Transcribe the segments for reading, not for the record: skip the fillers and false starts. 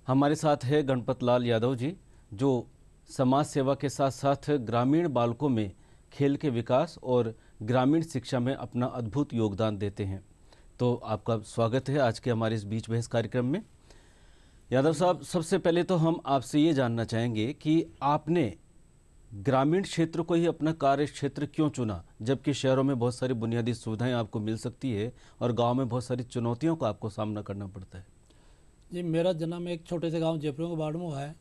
हमारे साथ है गणपत लाल यादव जी, जो समाज सेवा के साथ साथ ग्रामीण बालकों में खेल के विकास और ग्रामीण शिक्षा में अपना अद्भुत योगदान देते हैं। तो आपका स्वागत है आज के हमारे इस बीच बहस कार्यक्रम में। यादव साहब, सबसे पहले तो हम आपसे ये जानना चाहेंगे कि आपने ग्रामीण क्षेत्र को ही अपना कार्य क्षेत्र क्यों चुना, जबकि शहरों में बहुत सारी बुनियादी सुविधाएं आपको मिल सकती है और गांव में बहुत सारी चुनौतियों का आपको सामना करना पड़ता है। जी, मेरा जन्म एक छोटे से गांव जयपुर के बाड़ में हुआ है।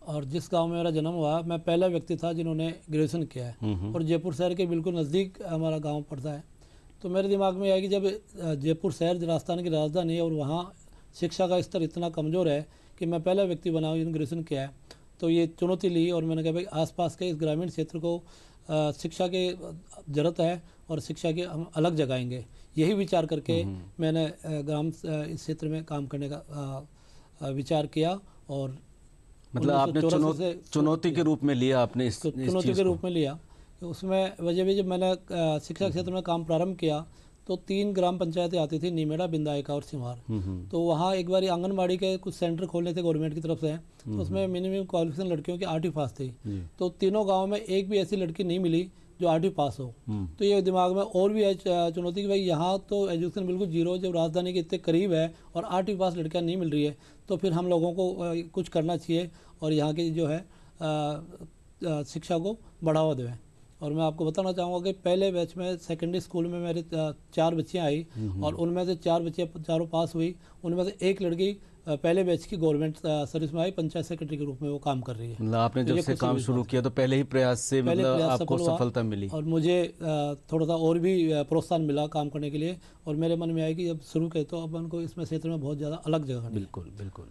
और जिस गांव में मेरा जन्म हुआ, मैं पहला व्यक्ति था जिन्होंने ग्रेजुएशन किया है। और जयपुर शहर के बिल्कुल नज़दीक हमारा गांव पड़ता है। तो मेरे दिमाग में आया कि जब जयपुर शहर राजस्थान की राजधानी है और वहाँ शिक्षा का स्तर इतना कमज़ोर है कि मैं पहला व्यक्ति बना जिन्होंने ग्रेजुएशन किया है, तो ये चुनौती ली और मैंने कहा भाई आसपास के इस ग्रामीण क्षेत्र को शिक्षा की ज़रूरत है और शिक्षा के हम अलग जगाएंगे। यही विचार करके मैंने इस क्षेत्र में काम करने का विचार किया। और मतलब आपने चुनौती के रूप में लिया, आपने इस चुनौती के रूप में लिया। उसमें वजह भी जब मैंने शिक्षा क्षेत्र में काम प्रारंभ किया तो 3 ग्राम पंचायतें आती थी, नीमेड़ा, बिंदायका और सिमार। तो वहाँ एक बार आंगनबाड़ी के कुछ सेंटर खोलने थे गवर्नमेंट की तरफ से। तो उसमें मिनिमम क्वालिफिकेशन लड़कियों की 8वीं पास थी। तो तीनों गाँव में एक भी ऐसी लड़की नहीं मिली जो 8वीं पास हो। तो ये दिमाग में और भी है चुनौती कि भाई यहाँ तो एजुकेशन बिल्कुल जीरो, जब राजधानी के इतने करीब है और 8वीं पास लड़कियाँ नहीं मिल रही है, तो फिर हम लोगों को कुछ करना चाहिए और यहाँ की जो है शिक्षा को बढ़ावा दें। और मैं आपको बताना चाहूँगा कि पहले बैच में सेकेंडरी स्कूल में मेरी 4 बच्चियाँ आई और उनमें से 4 बच्चियाँ चारों पास हुई। उनमें से एक लड़की पहले बैच की गवर्नमेंट सर्विस में आई, पंचायत सेक्रेटरी के रूप में वो काम कर रही है। मतलब आपने जब से काम शुरू किया तो पहले ही प्रयास से मतलब आपको सफलता मिली और मुझे थोड़ा सा और भी प्रोत्साहन मिला काम करने के लिए। और मेरे मन में आया कि जब शुरू किया तो अब उनको इसमें क्षेत्र में बहुत ज़्यादा अलग जगह। बिल्कुल बिल्कुल।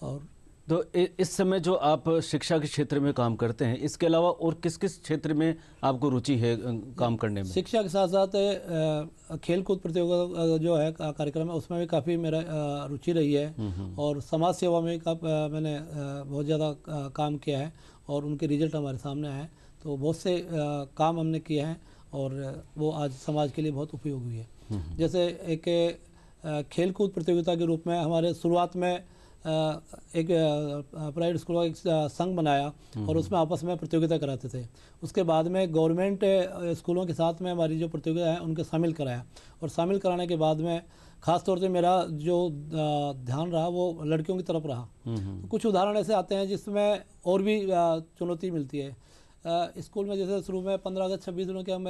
और तो इस समय जो आप शिक्षा के क्षेत्र में काम करते हैं, इसके अलावा और किस किस क्षेत्र में आपको रुचि है काम करने में? शिक्षा के साथ साथ खेल कूद प्रतियोगिता जो है कार्यक्रम है, उसमें भी काफ़ी मेरा रुचि रही है। और समाज सेवा में मैंने बहुत ज़्यादा काम किया है और उनके रिजल्ट हमारे सामने आए। तो बहुत से काम हमने किए हैं और वो आज समाज के लिए बहुत उपयोगी है। जैसे एक खेल कूद प्रतियोगिता के रूप में हमारे शुरुआत में एक प्राइवेट स्कूल का एक संघ बनाया और उसमें आपस में प्रतियोगिता कराते थे। उसके बाद में गवर्नमेंट स्कूलों के साथ में हमारी जो प्रतियोगिता है उनके शामिल कराया। और शामिल कराने के बाद में ख़ास तौर से मेरा जो ध्यान रहा वो लड़कियों की तरफ रहा। तो कुछ उदाहरण ऐसे आते हैं जिसमें और भी चुनौती मिलती है। स्कूल में जैसे शुरू में 15 अगस्त 26 दिनों के हम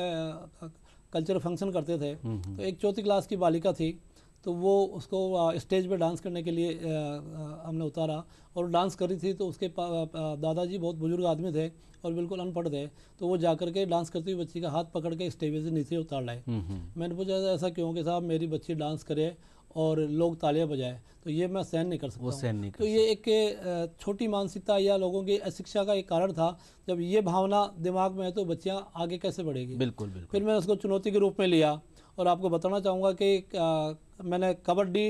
कल्चरल फंक्शन करते थे। तो एक 4th क्लास की बालिका थी, तो वो उसको स्टेज पे डांस करने के लिए हमने उतारा और डांस कर रही थी। तो उसके दादाजी बहुत बुजुर्ग आदमी थे और बिल्कुल अनपढ़ थे। तो वो जाकर के डांस करती हुई बच्ची का हाथ पकड़ के स्टेज से नीचे उतार लाए। मैंने पूछा ऐसा क्यों कि साहब मेरी बच्ची डांस करे और लोग तालियां बजाए, तो ये मैं सहन नहीं कर सकता। वो सहन नहीं कर तो ये एक छोटी मानसिकता या लोगों की अशिक्षा का एक कारण था। जब ये भावना दिमाग में है तो बच्चियाँ आगे कैसे बढ़ेगी। बिल्कुल बिल्कुल। फिर मैंने उसको चुनौती के रूप में लिया और आपको बताना चाहूँगा कि मैंने कबड्डी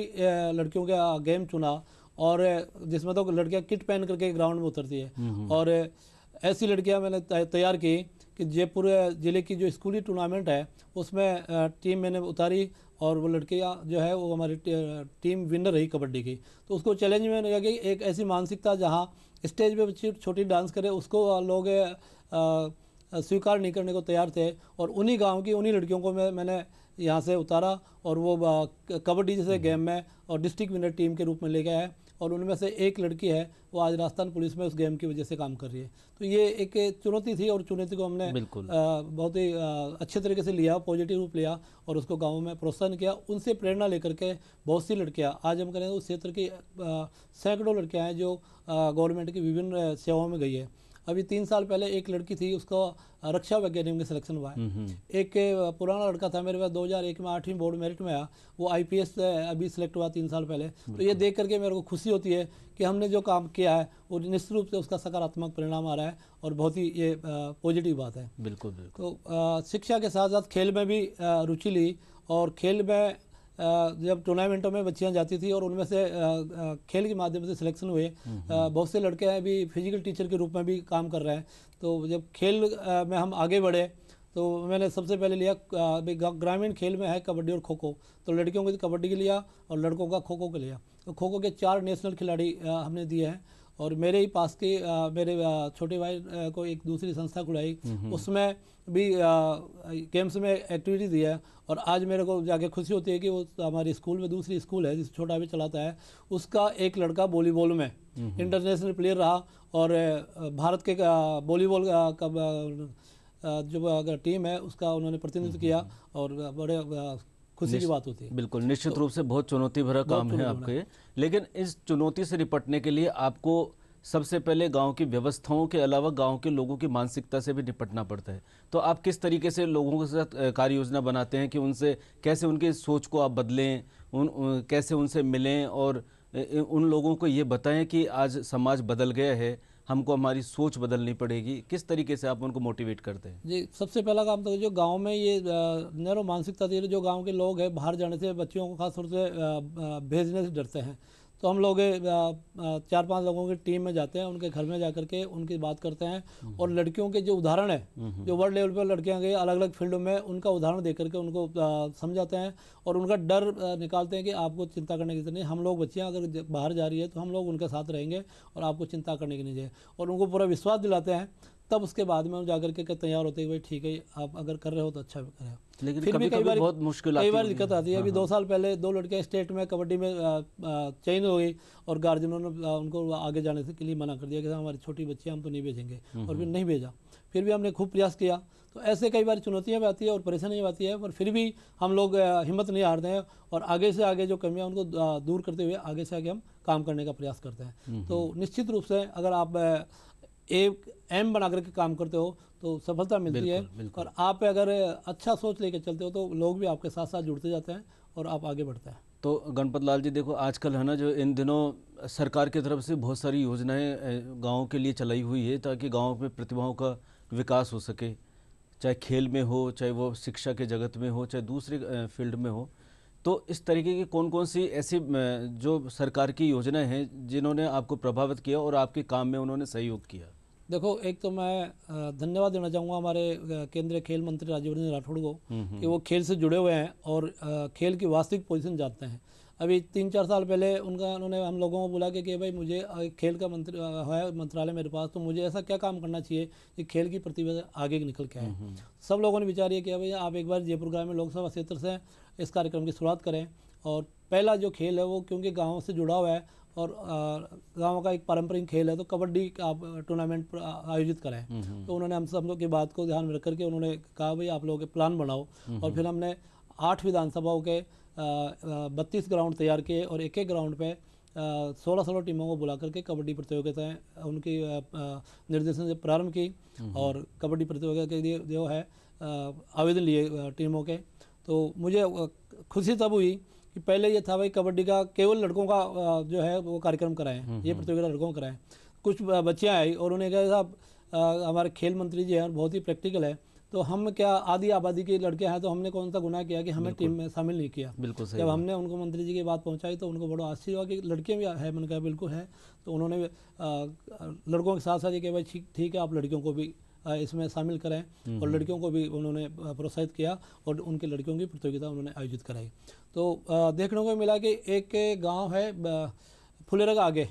लड़कियों का गेम चुना और जिसमें तो लड़कियां किट पहन करके ग्राउंड में उतरती है। और ऐसी लड़कियां मैंने तैयार की कि जयपुर ज़िले की जो स्कूली टूर्नामेंट है उसमें टीम मैंने उतारी और वो लड़कियां जो है वो हमारी टीम विनर रही कबड्डी की। तो उसको चैलेंज में लगा कि एक ऐसी मानसिकता जहाँ स्टेज पे बच्ची छोटी डांस करे उसको लोग स्वीकार नहीं करने को तैयार थे। और उन्हीं गांव की उन्हीं लड़कियों को मैंने यहाँ से उतारा और वो कबड्डी जैसे गेम में और डिस्ट्रिक्ट विनर टीम के रूप में ले गया है। और उनमें से एक लड़की है वो आज राजस्थान पुलिस में उस गेम की वजह से काम कर रही है। तो ये एक चुनौती थी और चुनौती को हमने बहुत ही अच्छे तरीके से लिया, पॉजिटिव रूप लिया और उसको गाँव में प्रोत्साहन किया। उनसे प्रेरणा लेकर के बहुत सी लड़कियाँ आज हम करें उस क्षेत्र की सैकड़ों लड़कियाँ हैं जो गवर्नमेंट की विभिन्न सेवाओं में गई है। अभी 3 साल पहले एक लड़की थी, उसका रक्षा वैज्ञानिक में सिलेक्शन हुआ है। एक पुराना लड़का था मेरे पास 2001 में 8वीं बोर्ड मेरिट में आया, वो IPS अभी सिलेक्ट हुआ 3 साल पहले। तो ये देख करके मेरे को खुशी होती है कि हमने जो काम किया है वो निश्चित रूप से उसका सकारात्मक परिणाम आ रहा है और बहुत ही ये पॉजिटिव बात है। बिल्कुल बिल्कुल। तो शिक्षा के साथ साथ खेल में भी रुचि ली और खेल में जब टूर्नामेंटों में बच्चियां जाती थी और उनमें से खेल के माध्यम से सिलेक्शन हुए। बहुत से लड़के हैं अभी फिजिकल टीचर के रूप में भी काम कर रहे हैं। तो जब खेल में हम आगे बढ़े तो मैंने सबसे पहले लिया ग्रामीण खेल में है कबड्डी और खो खो। तो लड़कियों को कबड्डी के लिया और लड़कों का खो खो के लिया। तो खो खो के 4 नेशनल खिलाड़ी हमने दिए हैं। और मेरे ही पास के मेरे छोटे भाई को एक दूसरी संस्था खुलाई, उसमें भी गेम्स में एक्टिविटी दी है। और आज मेरे को जाके खुशी होती है कि वो हमारे स्कूल में, दूसरी स्कूल है जिस छोटा भी चलाता है, उसका एक लड़का वॉलीबॉल में इंटरनेशनल प्लेयर रहा। और भारत के वॉलीबॉल का जो टीम है उसका उन्होंने प्रतिनिधित्व किया, और बड़े खुशी की बात होती है। बिल्कुल, निश्चित रूप से बहुत चुनौती भरा काम है आपके। लेकिन इस चुनौती से निपटने के लिए आपको सबसे पहले गांव की व्यवस्थाओं के अलावा गांव के लोगों की मानसिकता से भी निपटना पड़ता है। तो आप किस तरीके से लोगों के साथ कार्य योजना बनाते हैं कि उनसे कैसे, उनकी सोच को आप बदलें, कैसे उनसे मिलें और उन लोगों को ये बताएं कि आज समाज बदल गया है, हमको हमारी सोच बदलनी पड़ेगी? किस तरीके से आप उनको मोटिवेट करते हैं? जी, सबसे पहला काम तो जो गांव में ये नैरो मानसिकता थी, जो गांव के लोग हैं बाहर जाने से, बच्चियों को खासतौर से भेजने से डरते हैं। तो हम लोग 4-5 लोगों की टीम में जाते हैं, उनके घर में जाकर के उनकी बात करते हैं। और लड़कियों के जो उदाहरण है, जो वर्ल्ड लेवल पर लड़कियां गई अलग अलग फील्डों में, उनका उदाहरण दे करके उनको समझाते हैं और उनका डर निकालते हैं कि आपको चिंता करने की जरूरत नहीं, हम लोग बच्चियाँ अगर बाहर जा रही है तो हम लोग उनके साथ रहेंगे और आपको चिंता करने की नहीं चाहिए। और उनको पूरा विश्वास दिलाते हैं। तब उसके बाद में हम जाकर के तैयार होते हैं कि भाई ठीक है, आप अगर कर रहे हो तो अच्छा भी करें। लेकिन फिर भी कई बार बहुत मुश्किल कई बार दिक्कत आती है। अभी 2 साल पहले 2 लड़कियां स्टेट में कबड्डी में चयन हो गई और गार्जियनों ने उनको आगे जाने से के लिए मना कर दिया कि हमारी छोटी बच्ची हम तो नहीं भेजेंगे, और फिर नहीं भेजा। फिर भी हमने खूब प्रयास किया। तो ऐसे कई बार चुनौतियां भी आती है और परेशानी भी आती है, पर फिर भी हम लोग हिम्मत नहीं हारते हैं और आगे से आगे जो कमियां उनको दूर करते हुए आगे से आगे हम काम करने का प्रयास करते हैं। तो निश्चित रूप से अगर आप एक एम बना करके काम करते हो तो सफलता मिलती है। और आप अगर अच्छा सोच लेके चलते हो तो लोग भी आपके साथ साथ जुड़ते जाते हैं और आप आगे बढ़ते हैं। तो गणपत लाल जी, देखो आजकल है ना, जो इन दिनों सरकार की तरफ से बहुत सारी योजनाएं गांव के लिए चलाई हुई है ताकि गांव में प्रतिभाओं का विकास हो सके, चाहे खेल में हो, चाहे वो शिक्षा के जगत में हो, चाहे दूसरे फील्ड में हो। तो इस तरीके की कौन कौन सी ऐसी जो सरकार की योजनाएं हैं जिन्होंने आपको प्रभावित किया और आपके काम में उन्होंने सहयोग किया? देखो, एक तो मैं धन्यवाद देना चाहूँगा हमारे केंद्रीय खेल मंत्री राज्यवर्धन राठौड़ को कि वो खेल से जुड़े हुए हैं और खेल की वास्तविक पोजीशन जानते हैं। अभी 3-4 साल पहले उन्होंने हम लोगों को बोला कि भाई मुझे खेल का मंत्रालय मेरे पास, तो मुझे ऐसा क्या काम करना चाहिए कि खेल की प्रतिभा आगे निकल के आए। सब लोगों ने विचार ये किया भाई आप एक बार जयपुर ग्रामीण लोकसभा क्षेत्र से इस कार्यक्रम की शुरुआत करें। और पहला जो खेल है वो क्योंकि गाँव से जुड़ा हुआ है और गांव का एक पारंपरिक खेल है, तो कबड्डी का आप टूर्नामेंट आयोजित करें। तो उन्होंने हम सब लोग की बात को ध्यान में रख करके उन्होंने कहा भाई आप लोगों के प्लान बनाओ। और फिर हमने 8 विधानसभाओं के 32 ग्राउंड तैयार किए और एक एक ग्राउंड पे 16 टीमों को बुला करके कबड्डी प्रतियोगिताएं उनकी निर्देशन से प्रारंभ की। और कबड्डी प्रतियोगिता के लिए जो है आवेदन लिए टीमों के। तो मुझे खुशी तब हुई कि पहले ये था भाई कबड्डी का केवल लड़कों का जो है वो कार्यक्रम कराएं, ये प्रतियोगिता लड़कों को कराएं। कुछ बच्चियां आई और उन्होंने कहा साहब हमारे खेल मंत्री जी हैं बहुत ही प्रैक्टिकल है, तो हम क्या आधी आबादी के लड़के हैं तो हमने कौन सा गुनाह किया कि हमें टीम में शामिल नहीं किया। बिल्कुल सही। जब हमने उनको मंत्री जी की बात पहुंचाई तो उनको बड़ा आश्चर्य हुआ कि लड़कियां भी है। मैंने कहा बिल्कुल है। तो उन्होंने लड़कों के साथ साथ ये कहा भाई ठीक है आप लड़कियों को भी इसमें शामिल करें और लड़कियों को भी उन्होंने प्रोत्साहित किया और उनकी लड़कियों की प्रतियोगिता उन्होंने आयोजित कराई। तो देखने को मिला कि एक गांव है फुलेरा आगे,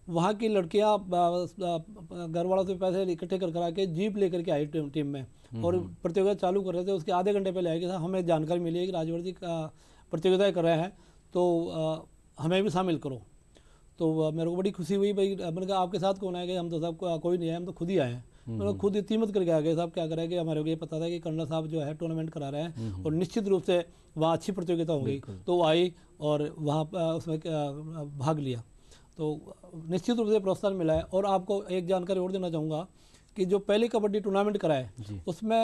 वहाँ की लड़कियां घर वालों से पैसे इकट्ठे कर करा के जीप लेकर के आई टीम में और प्रतियोगिता चालू कर रहे थे। उसके आधे घंटे पहले आए कि हमें जानकारी मिली है कि राजवर्धन जी प्रतियोगिताएं कर रहे हैं, तो हमें भी शामिल करो। तो मेरे को बड़ी खुशी हुई। भाई मैंने कहा आपके साथ कौन आएगा? हम तो सब कोई नहीं है, हम तो खुद ही आए हैं। मैंने खुद इतनी हिम्मत करके आ गए साहब, क्या करें कि हमारे को ये पता था कि कर्नल साहब जो है टूर्नामेंट करा रहे हैं और निश्चित रूप से वहाँ अच्छी प्रतियोगिता होगी। तो वो आई और वहाँ उसमें भाग लिया, तो निश्चित रूप से प्रोत्साहन मिला है। और आपको एक जानकारी और देना चाहूँगा कि जो पहले कबड्डी टूर्नामेंट कराए उसमें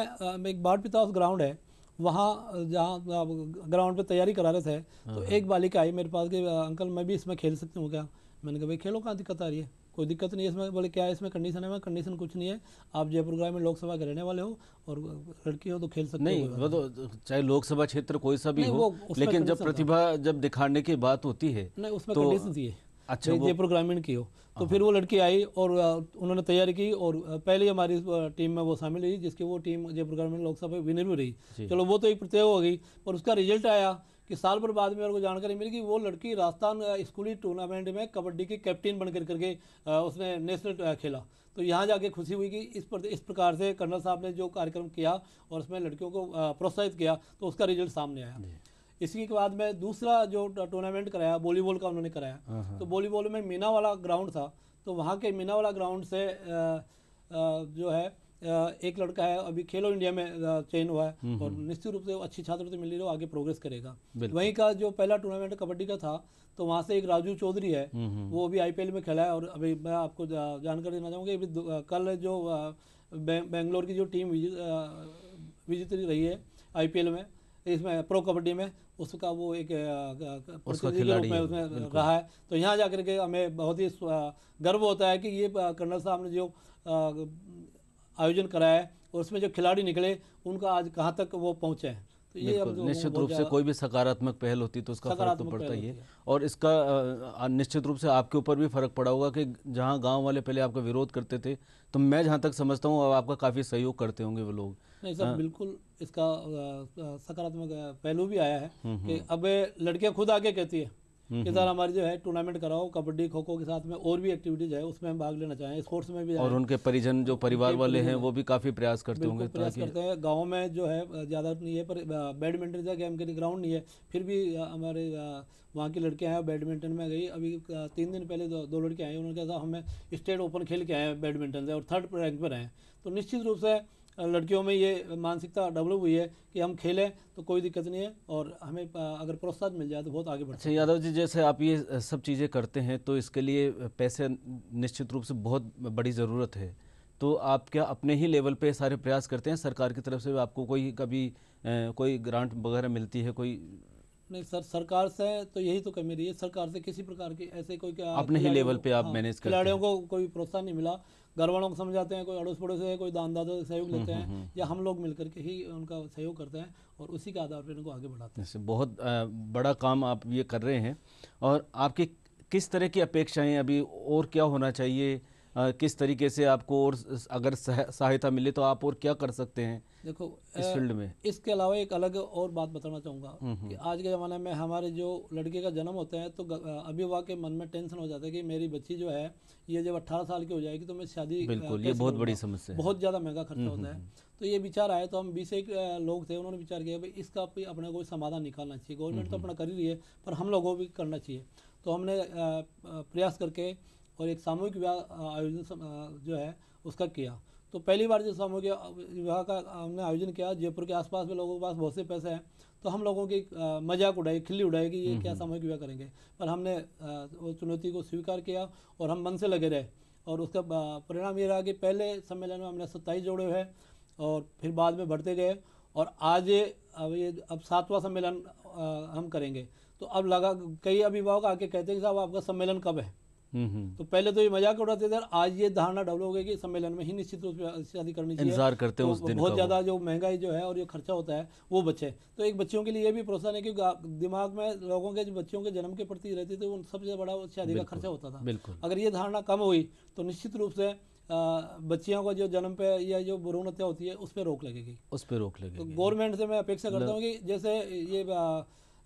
एक बाढ़ पितास ग्राउंड है, वहाँ जहाँ ग्राउंड पे तैयारी करा रहे थे तो एक बालिका आई मेरे पास कि अंकल मैं भी इसमें खेल सकती हूँ क्या? मैंने कहा भाई खेलो, कहाँ दिक्कत आ रही है? कोई दिक्कत नहीं है इसमें। बोले क्या है इसमें कंडीशन है? मैं कंडीशन कुछ नहीं है, आप जयपुर ग्रामीण लोकसभा के रहने वाले हो और लड़की हो तो खेल सकते हो। नहीं, वो तो चाहे लोकसभा क्षेत्र कोई सा भी हो, लेकिन जब प्रतिभा जब दिखाने की बात होती है नहीं उसमें कंडीशन थी। अच्छा, भाई वो जयपुर ग्रामीण की हो। तो फिर वो लड़की आई और उन्होंने तैयारी की और पहले हमारी टीम में वो शामिल हुई, जिसकी वो टीम जयपुर ग्रामीण लोकसभा विनर भी रही। जी। चलो वो तो एक प्रतियोगिता हो गई, पर उसका रिजल्ट आया कि साल भर बाद में मेरे को जानकारी मिली कि वो लड़की राजस्थान स्कूली टूर्नामेंट में कबड्डी की कैप्टन बन करके उसने नेशनल खेला। तो यहाँ जाके खुशी हुई कि इस प्रकार से कर्नल साहब ने जो कार्यक्रम किया और उसमें लड़कियों को प्रोत्साहित किया, तो उसका रिजल्ट सामने आया। इसी के बाद में दूसरा जो टूर्नामेंट कराया वॉलीबॉल का उन्होंने कराया। तो वॉलीबॉल में मीना वाला ग्राउंड था, तो वहाँ के मीना वाला ग्राउंड से जो है एक लड़का है अभी खेलो इंडिया में चयन हुआ है और निश्चित रूप से अच्छी छात्रवृत्ति मिल रही है, वो आगे प्रोग्रेस करेगा। वहीं का जो पहला टूर्नामेंट कबड्डी का था, तो वहाँ से एक राजू चौधरी है, वो अभी आईपीएल में खेला है। और अभी मैं आपको जानकारी देना चाहूँगा, अभी कल जो बेंगलोर की जो टीम विजेता रही है आईपीएल में, इसमें प्रो कबड्डी में, उसका वो एक प्रतिनिधि के रूप में उसमें रहा है। तो यहाँ जाकर के हमें बहुत ही गर्व होता है कि ये कर्नल साहब ने जो आयोजन कराया है और उसमें जो खिलाड़ी निकले उनका आज कहाँ तक वो पहुँचे हैं। तो ये अब निश्चित रूप से कोई भी सकारात्मक पहल होती तो उसका फर्क तो पड़ता ही है। और इसका निश्चित रूप से आपके ऊपर भी फर्क पड़ा होगा कि जहां गांव वाले पहले आपका विरोध करते थे, तो मैं जहां तक समझता हूं अब आपका काफ़ी सहयोग करते होंगे वो लोग। नहीं सर, बिल्कुल इसका सकारात्मक पहलू भी आया है कि अब लड़कियां खुद आगे कहती है कि सर हमारी जो है टूर्नामेंट कराओ, कबड्डी खो खो के साथ में और भी एक्टिविटीज है उसमें हम भाग लेना चाहें, स्पोर्ट्स में भी। और उनके परिजन जो परिवार वाले हैं वो भी काफ़ी प्रयास करते होंगे। प्रयास करते हैं। गाँव में जो है ज़्यादा नहीं है, पर बैडमिंटन का गेम के लिए ग्राउंड नहीं है, फिर भी हमारे वहाँ की लड़कियाँ हैं बैडमिंटन में गई। अभी 3 दिन पहले दो लड़कियाँ आई, उन्होंने कहा हमें स्टेट ओपन खेल के आए हैं बैडमिंटन से और 3rd रैंक पर आए। तो निश्चित रूप से लड़कियों में ये मानसिकता डेवलप हुई है कि हम खेलें तो कोई दिक्कत नहीं है और हमें अगर प्रोत्साहन मिल जाए तो बहुत आगे बढ़ सकते हैं। अच्छा यादव जी, जैसे आप ये सब चीज़ें करते हैं तो इसके लिए पैसे निश्चित रूप से बहुत बड़ी ज़रूरत है, तो आप क्या अपने ही लेवल पे सारे प्रयास करते हैं? सरकार की तरफ से आपको कोई कभी कोई ग्रांट वगैरह मिलती है कोई? नहीं सर, सरकार से तो यही तो कमी रही है, सरकार से किसी प्रकार की ऐसे कोई अपने ही लेवल पे आप मैनेज करते हैं? खिलाड़ियों को कोई प्रोत्साहन नहीं मिला। घर वालों को समझाते हैं, कोई अड़ोस पड़ोस से कोई दान दादा से सहयोग लेते हैं या हम लोग मिलकर के ही उनका सहयोग करते हैं और उसी के आधार पर उनको आगे बढ़ाते हैं। जैसे बहुत बड़ा काम आप ये कर रहे हैं। और आपकी किस तरह की अपेक्षाएं अभी और क्या होना चाहिए? किस तरीके से आपको और अगर सहायता मिले तो आप और क्या कर सकते हैं देखो इस फील्ड में? इसके अलावा एक अलग और बात बताना चाहूँगा कि आज के ज़माने में हमारे जो लड़के का जन्म होता है तो अभिभावक के मन में टेंशन हो जाता है कि मेरी बच्ची जो है ये जब 18 साल की हो जाएगी तो मैं शादी बिल्कुल, ये बहुत बड़ी समस्या है, बहुत ज़्यादा महंगा खर्चा होता है। तो ये विचार आया तो हम 21 लोग थे, उन्होंने विचार किया भाई इसका भी अपने कोई समाधान निकालना चाहिए। गवर्नमेंट तो अपना कर ही रही है पर हम लोगों को भी करना चाहिए। तो हमने प्रयास करके और एक सामूहिक विवाह आयोजन जो है उसका किया। तो पहली बार जो सामूहिक विवाह का हमने आयोजन किया, जयपुर के आसपास में लोगों के पास बहुत से पैसे हैं, तो हम लोगों की मजाक उड़ाई, खिल्ली उड़ाई कि ये क्या सामूहिक विवाह करेंगे। पर हमने उस चुनौती को स्वीकार किया और हम मन से लगे रहे और उसका परिणाम ये रहा कि पहले सम्मेलन में हमने 27 जोड़े हुए और फिर बाद में बढ़ते गए और आज अब 7वां सम्मेलन हम करेंगे। तो अब लगा कई अभिभावक आके कहते हैं कि साहब आपका सम्मेलन कब है? तो पहले तो ये मजाक उड़ाते थे, आज ये धारणा डेवलप हो गई कि सम्मेलन में ही निश्चित रूप से शादी करनी चाहिए। इंतजार करते हैं उस दिन का। बहुत ज़्यादा जो महंगाई जो है और जो खर्चा होता है वो बचे। तो एक बच्चियों के लिए ये भी प्रोत्साहन है कि दिमाग में लोगों के जो बच्चियों के जन्म के प्रति रहती थी, उन सबसे बड़ा शादी का खर्चा होता था। अगर ये धारणा कम हुई तो निश्चित रूप से बच्चियों को जो जन्म पे या जो भ्रूण हत्या होती है उस पर रोक लगेगी। तो गवर्नमेंट से मैं अपेक्षा करता हूँ कि जैसे ये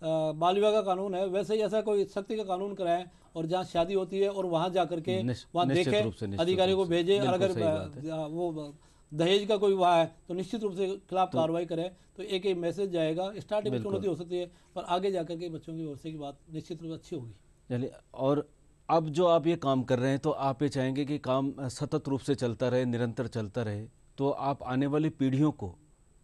बाल विवाह का कानून है वैसे ही ऐसा कोई सख्ती का कानून कराएं और जहाँ शादी होती है और वहाँ जा करके वहाँ देखें, अधिकारी को भेजे। और अगर वो दहेज का कोई हुआ है तो निश्चित रूप से खिलाफ कार्रवाई करें। तो एक मैसेज जाएगा। स्टार्टिंग में चुनौती हो सकती है पर आगे जा करके बच्चों की भविष्य की बात निश्चित रूप से अच्छी होगी। चलिए, और अब जो आप ये काम कर रहे हैं तो आप ये चाहेंगे कि काम सतत रूप से चलता रहे, निरंतर चलता रहे, तो आप आने वाली पीढ़ियों को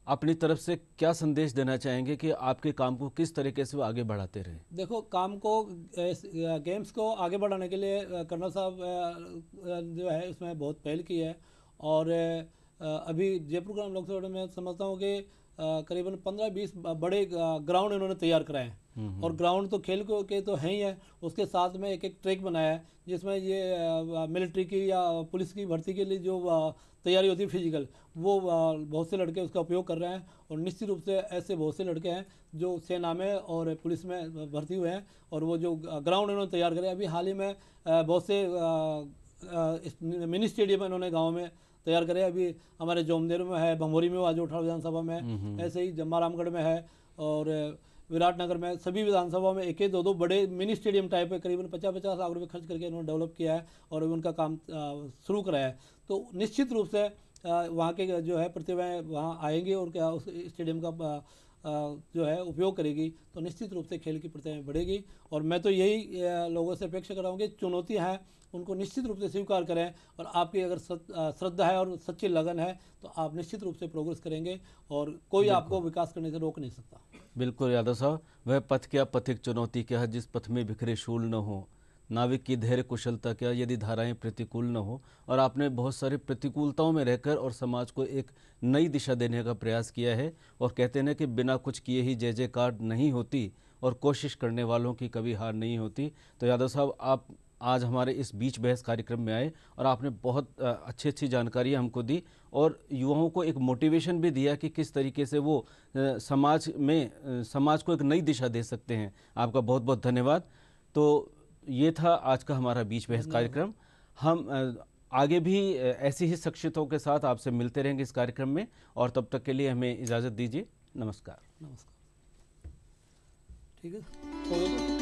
अपनी तरफ से क्या संदेश देना चाहेंगे कि आपके काम को किस तरीके से वो आगे बढ़ाते रहे? देखो, काम को गेम्स को आगे बढ़ाने के लिए कर्नल साहब जो है उसमें बहुत पहल की है और अभी जयपुर ग्राम लोकसभा में समझता हूँ कि करीबन 15-20 बड़े ग्राउंड इन्होंने तैयार कराए हैं। और ग्राउंड तो खेल को के तो हैं ही है, उसके साथ में एक ट्रैक बनाया है जिसमें ये मिलिट्री की या पुलिस की भर्ती के लिए जो तैयारी होती है फिजिकल, वो बहुत से लड़के उसका उपयोग कर रहे हैं। और निश्चित रूप से ऐसे बहुत से लड़के हैं जो सेना में और पुलिस में भर्ती हुए हैं, और वो जो ग्राउंड इन्होंने तैयार करे। अभी हाल ही में बहुत से मिनी स्टेडियम इन्होंने गाँव में तैयार करे। अभी हमारे जोमदेर में है, भमोरी में, आज 18 विधानसभा में, ऐसे ही जम्मारामगढ़ में है, और विराटनगर में, सभी विधानसभा में एक दो बड़े मिनी स्टेडियम टाइप है, करीबन 50-50 लाख रुपए खर्च करके इन्होंने डेवलप किया है और उनका काम शुरू कराया है। तो निश्चित रूप से वहाँ के जो है प्रतिभाएं वहाँ आएंगी और क्या उस स्टेडियम का जो है उपयोग करेगी, तो निश्चित रूप से खेल की प्रतिभाएं बढ़ेगी। और मैं तो यही लोगों से अपेक्षा कर रहा हूँ कि चुनौतियाँ हैं उनको निश्चित रूप से स्वीकार करें, और आपकी अगर श्रद्धा है और सच्ची लगन है तो आप निश्चित रूप से प्रोग्रेस करेंगे और कोई आपको विकास करने से रोक नहीं सकता। बिल्कुल यादव साहब, वह पथ क्या पथिक चुनौती क्या है जिस पथ में बिखरे शूल न हो, नाविक की धैर्य कुशलता क्या यदि धाराएं प्रतिकूल न हो। और आपने बहुत सारी प्रतिकूलताओं में रहकर और समाज को एक नई दिशा देने का प्रयास किया है। और कहते हैं ना कि बिना कुछ किए ही जय जयकार नहीं होती और कोशिश करने वालों की कभी हार नहीं होती। तो यादव साहब, आप आज हमारे इस बीच बहस कार्यक्रम में आए और आपने बहुत अच्छी अच्छी जानकारी हमको दी और युवाओं को एक मोटिवेशन भी दिया कि किस तरीके से वो समाज को एक नई दिशा दे सकते हैं। आपका बहुत बहुत धन्यवाद। तो ये था आज का हमारा बीच बहस कार्यक्रम। हम आगे भी ऐसी ही शख्सियतों के साथ आपसे मिलते रहेंगे इस कार्यक्रम में, और तब तक के लिए हमें इजाज़त दीजिए। नमस्कार। नमस्कार। ठीक है, हो गया।